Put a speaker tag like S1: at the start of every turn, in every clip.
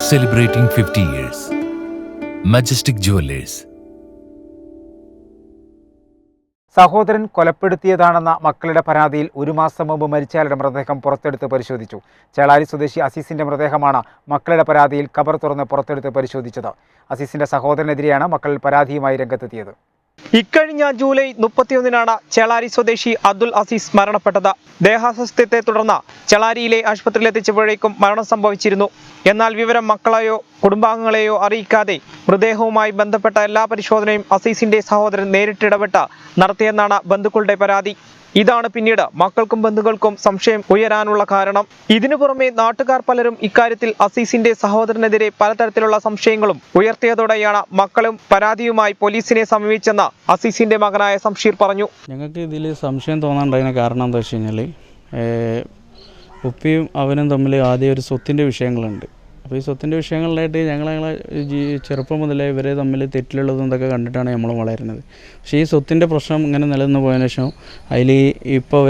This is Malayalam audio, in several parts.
S1: Celebrating 50 years. Majestic Jewelers.
S2: സഹോദരൻ കൊലപ്പെടുത്തിയതാണെന്ന മക്കളുടെ പരാതിയിൽ ഒരു മാസം മുമ്പ് മരിച്ചയാളുടെ മൃതദേഹം പുറത്തെടുത്ത് പരിശോധിച്ചു. ചേളാരി സ്വദേശി അസീസിന്റെ മൃതദേഹമാണ് മക്കളുടെ പരാതിയിൽ ഖബർ തുറന്ന് പുറത്തെടുത്ത് പരിശോധിച്ചത്. അസീസിന്റെ സഹോദരനെതിരെയാണ് മക്കൾ പരാതിയുമായി രംഗത്തെത്തിയത്.
S3: ഇക്കഴിഞ്ഞ ജൂലൈ 31-നാണ് ചേളാരി സ്വദേശി അബ്ദുൽ അസീസ് മരണപ്പെട്ടത്. ദേഹാസ്വാസ്ഥ്യത്തെ തുടർന്ന് ചേളാരിയിലെ ആശുപത്രിയിൽ എത്തിച്ചപ്പോഴേക്കും മരണം സംഭവിച്ചിരുന്നു. എന്നാൽ വിവരം മക്കളെയോ കുടുംബാംഗങ്ങളെയോ അറിയിക്കാതെ മൃതദേഹവുമായി ബന്ധപ്പെട്ട എല്ലാ പരിശോധനയും അസീസിന്റെ സഹോദരൻ നേരിട്ടിടപെട്ട് നടത്തിയെന്നാണ് ബന്ധുക്കളുടെ പരാതി. ഇതാണ് പിന്നീട് മക്കൾക്കും ബന്ധുക്കൾക്കും സംശയം ഉയരാനുള്ള കാരണം. ഇതിനു പുറമെ നാട്ടുകാർ പലരും ഇക്കാര്യത്തിൽ അസീസിന്റെ സഹോദരനെതിരെ പലതരത്തിലുള്ള സംശയങ്ങളും ഉയർത്തിയതോടെയാണ് മക്കളും പരാതിയുമായി പോലീസിനെ സമീപിച്ചെന്ന് അസീസിന്റെ മകനായ സംഷീർ പറഞ്ഞു.
S4: ഞങ്ങൾക്ക് ഇതിൽ സംശയം തോന്നാനുണ്ടായിരുന്ന കാരണം എന്താ വെച്ച് കഴിഞ്ഞാൽ, ഉപ്പിയും അവനും തമ്മിൽ ആദ്യം ഒരു സ്വത്തിൻ്റെ വിഷയങ്ങളുണ്ട്. അപ്പോൾ ഈ സ്വത്തിൻ്റെ വിഷയങ്ങളിലായിട്ട് ഞങ്ങളെ ചെറുപ്പം മുതലേ ഇവരെ തമ്മിൽ തെറ്റിലുള്ളതും ഇതൊക്കെ കണ്ടിട്ടാണ് നമ്മൾ വളരുന്നത്. പക്ഷേ ഈ സ്വത്തിൻ്റെ പ്രശ്നം ഇങ്ങനെ നിലനിന്ന് പോയതിനു ശേഷം അതിൽ ഇപ്പോൾ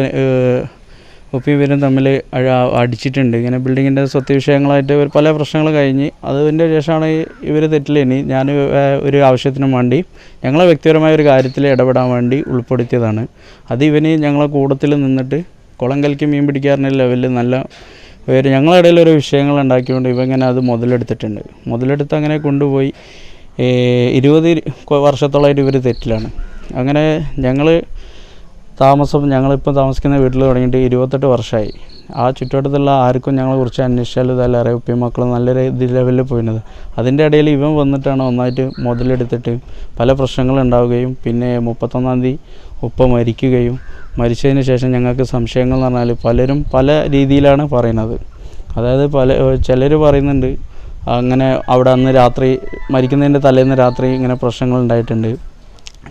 S4: ഉപ്പിയും ഇവരും തമ്മിൽ അടിച്ചിട്ടുണ്ട്. ഇങ്ങനെ ബിൽഡിങ്ങിൻ്റെ സ്വത്ത് വിഷയങ്ങളായിട്ട് പല പ്രശ്നങ്ങൾ കഴിഞ്ഞ് അതിൻ്റെ ശേഷമാണ് ഇവർ തെറ്റിലിനി ഞാൻ ഒരു ആവശ്യത്തിനും വേണ്ടി ഞങ്ങളെ വ്യക്തിപരമായ ഒരു കാര്യത്തിൽ ഇടപെടാൻ വേണ്ടി ഉൾപ്പെടുത്തിയതാണ്. അത് ഇവന് ഞങ്ങളെ കൂട്ടത്തിൽ നിന്നിട്ട് കുളം കലക്കി മീൻ പിടിക്കാറുള്ള ലെവലിൽ നല്ല ഞങ്ങളുടെ ഇടയിൽ ഒരു വിഷയങ്ങൾ ഉണ്ടാക്കിക്കൊണ്ട് ഇവങ്ങനെ അത് മുതലെടുത്തിട്ടുണ്ട്. മുതലെടുത്ത് അങ്ങനെ കൊണ്ടുപോയി 20 വർഷത്തോളമായിട്ട് ഇവർ തെറ്റിലാണ്. അങ്ങനെ ഞങ്ങളിപ്പോൾ താമസിക്കുന്ന വീട്ടിൽ തുടങ്ങിയിട്ട് 28 വർഷമായി. ആ ചുറ്റുവട്ടത്തുള്ള ആർക്കും ഞങ്ങളെക്കുറിച്ച് അന്വേഷിച്ചാൽ ഇതെല്ലാം അറിയാം. ഉപ്പയും മക്കളും നല്ല ലെവലിൽ പോയിരുന്നത്. അതിൻ്റെ ഇടയിൽ ഇവൻ വന്നിട്ടാണ് ഒന്നായിട്ട് മുതലെടുത്തിട്ട് പല പ്രശ്നങ്ങളുണ്ടാവുകയും പിന്നെ 31-ാം തീയതി ഉപ്പ മരിച്ചതിന് ശേഷം ഞങ്ങൾക്ക് സംശയങ്ങൾ എന്ന് പറഞ്ഞാൽ പലരും പല രീതിയിലാണ് പറയുന്നത്. അതായത് ചിലർ പറയുന്നുണ്ട് അങ്ങനെ അവിടെ അന്ന് രാത്രി മരിക്കുന്നതിൻ്റെ തലേന്ന് രാത്രി ഇങ്ങനെ പ്രശ്നങ്ങൾ ഉണ്ടായിട്ടുണ്ട്.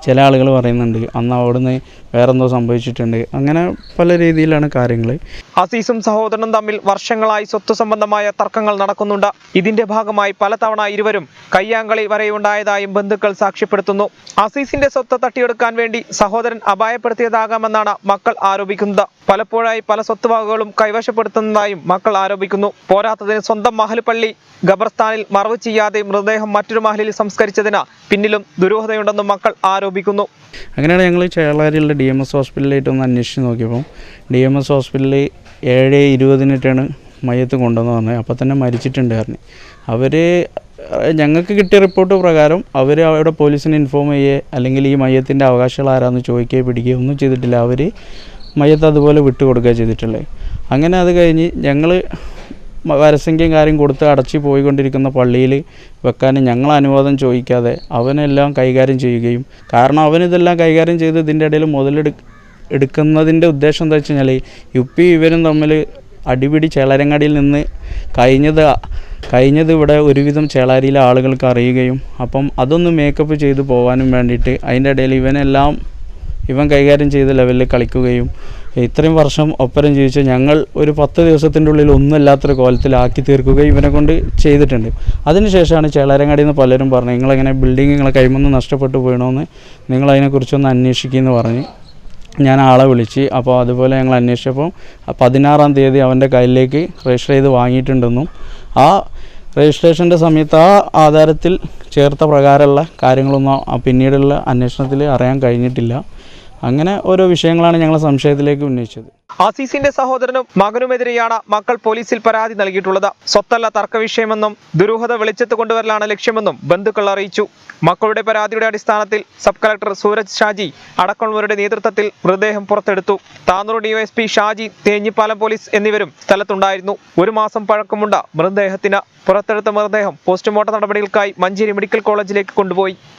S4: ചില ആളുകൾ പറയുന്നുണ്ട് അന്ന് അവിടുന്ന് വേറെന്തോ സംഭവിച്ചിട്ടുണ്ട്. അങ്ങനെ പല രീതിയിലാണ് കാര്യങ്ങൾ.
S3: അസീസും സഹോദരനും തമ്മിൽ വർഷങ്ങളായി സ്വത്ത് സംബന്ധമായ തർക്കങ്ങൾ നടക്കുന്നുണ്ട്. ഇതിന്റെ ഭാഗമായി പലതവണ ഇരുവരും കയ്യാങ്കളി വരെയുണ്ടായതായും ബന്ധുക്കൾ സാക്ഷ്യപ്പെടുത്തുന്നു. അസീസിന്റെ സ്വത്ത് തട്ടിയെടുക്കാൻ വേണ്ടി സഹോദരൻ അപായപ്പെടുത്തിയതാകാമെന്നാണ് മക്കൾ ആരോപിക്കുന്നത്. പലപ്പോഴായി പല സ്വത്തുവകകളും കൈവശപ്പെടുത്തുന്നതായും മക്കൾ ആരോപിക്കുന്നു. പോരാത്തതിന് സ്വന്തം മഹൽ പള്ളി ഖബർസ്ഥാനിൽ മറവ് ചെയ്യാതെ മൃതദേഹം മറ്റൊരു മഹലിൽ സംസ്കരിച്ചതിന് പിന്നിലും ദുരൂഹതയുണ്ടെന്നും മക്കൾ ആരോപിക്കുന്നു.
S4: അങ്ങനെയാണ് ഞങ്ങൾ ചേളാരിയുള്ള DMS ഹോസ്പിറ്റലിലായിട്ട് ഒന്ന് അന്വേഷിച്ച് നോക്കിയപ്പോൾ DMS ഹോസ്പിറ്റലിൽ 7:20-നായിട്ടാണ് മയ്യത്ത് കൊണ്ടുവന്ന് പറഞ്ഞത്. അപ്പോൾ തന്നെ മരിച്ചിട്ടുണ്ടായിരുന്നു. ഞങ്ങൾക്ക് കിട്ടിയ റിപ്പോർട്ട് പ്രകാരം അവർ അവിടെ പോലീസിനെ ഇൻഫോം ചെയ്യുകയോ അല്ലെങ്കിൽ ഈ മയ്യത്തിൻ്റെ അവകാശികൾ ആരാന്ന് ചോദിക്കുകയോ പിടിക്കുകയോ ഒന്നും ചെയ്തിട്ടില്ല. അവർ മയ്യത്ത് അതുപോലെ വിട്ടുകൊടുക്കുക ചെയ്തിട്ടുള്ളത്. അങ്ങനെ അത് കഴിഞ്ഞ് ഞങ്ങൾ വരസംഖ്യയും കാര്യം കൊടുത്ത് അടച്ച് പോയിക്കൊണ്ടിരിക്കുന്ന പള്ളിയിൽ വെക്കാൻ ഞങ്ങൾ അനുവാദം ചോദിക്കാതെ അവനെല്ലാം കൈകാര്യം ചെയ്യുകയും, കാരണം അവനിതെല്ലാം കൈകാര്യം ചെയ്ത് ഇതിൻ്റെ ഇടയിൽ എടുക്കുന്നതിൻ്റെ ഉദ്ദേശം എന്താ വെച്ച് കഴിഞ്ഞാൽ യുപ്പി ഇവരും തമ്മിൽ അടിപിടി ചേളാരങ്ങാടിയിൽ നിന്ന് കഴിഞ്ഞത് ഇവിടെ ഒരുവിധം ചേളാരിയിലെ ആളുകൾക്ക് അറിയുകയും അപ്പം അതൊന്ന് മേക്കപ്പ് ചെയ്ത് പോകാനും വേണ്ടിയിട്ട് അതിൻ്റെ ഇടയിൽ ഇവൻ കൈകാര്യം ചെയ്ത ലെവലിൽ കളിക്കുകയും ഇത്രയും വർഷം ഒപ്പരം ജീവിച്ച് ഞങ്ങൾ ഒരു 10 ദിവസത്തിൻ്റെ ഉള്ളിൽ ഒന്നുമില്ലാത്തൊരു കോലത്തിലാക്കി തീർക്കുകയും ഇവനെ കൊണ്ട് ചെയ്തിട്ടുണ്ട്. അതിനുശേഷമാണ് ചേളാരങ്ങാടിയിൽ നിന്ന് പലരും പറഞ്ഞു നിങ്ങളെങ്ങനെ ബിൽഡിംഗ് നിങ്ങളെ കൈമൊന്ന് നഷ്ടപ്പെട്ടു പോയണമെന്ന് നിങ്ങളതിനെക്കുറിച്ചൊന്ന് അന്വേഷിക്കുമെന്ന് പറഞ്ഞ് ഞാൻ ആളെ വിളിച്ച്. അപ്പോൾ അതുപോലെ ഞങ്ങൾ അന്വേഷിച്ചപ്പോൾ 16-ാം തീയതി അവൻ്റെ കയ്യിലേക്ക് രജിസ്റ്റർ ചെയ്ത് വാങ്ങിയിട്ടുണ്ടെന്നും ആ രജിസ്ട്രേഷൻ്റെ സമയത്ത് ആ ആധാരത്തിൽ ചേർത്ത പ്രകാരമുള്ള കാര്യങ്ങളൊന്നും പിന്നീടുള്ള അന്വേഷണത്തിൽ അറിയാൻ കഴിഞ്ഞിട്ടില്ല. അങ്ങനെ ഓരോ വിഷയങ്ങളാണ് ഞങ്ങൾ സംശയത്തിലേക്ക് ഉന്നയിച്ചത്.
S3: അസീസിന്റെ സഹോദരനും മകനുമെതിരെയാണ് മക്കൾ പോലീസിൽ പരാതി നൽകിയിട്ടുള്ളത്. സ്വത്തല്ല തർക്ക വിഷയമെന്നും ദുരൂഹത വെളിച്ചത്ത് കൊണ്ടുവരലാണ് ലക്ഷ്യമെന്നും ബന്ധുക്കൾ അറിയിച്ചു. മക്കളുടെ പരാതിയുടെ അടിസ്ഥാനത്തിൽ സബ് കളക്ടർ സൂരജ് ഷാജി അടക്കമുള്ളവരുടെ നേതൃത്വത്തിൽ മൃതദേഹം പുറത്തെടുത്തു. താനൂർ DYSP ഷാജി, തേഞ്ഞിപ്പാലം പോലീസ് എന്നിവരും സ്ഥലത്തുണ്ടായിരുന്നു. 1 മാസം പഴക്കമുണ്ട് മൃതദേഹത്തിന്. പുറത്തെടുത്ത മൃതദേഹം പോസ്റ്റ്മോർട്ടം നടപടികൾക്കായി മഞ്ചേരി മെഡിക്കൽ കോളേജിലേക്ക് കൊണ്ടുപോയി.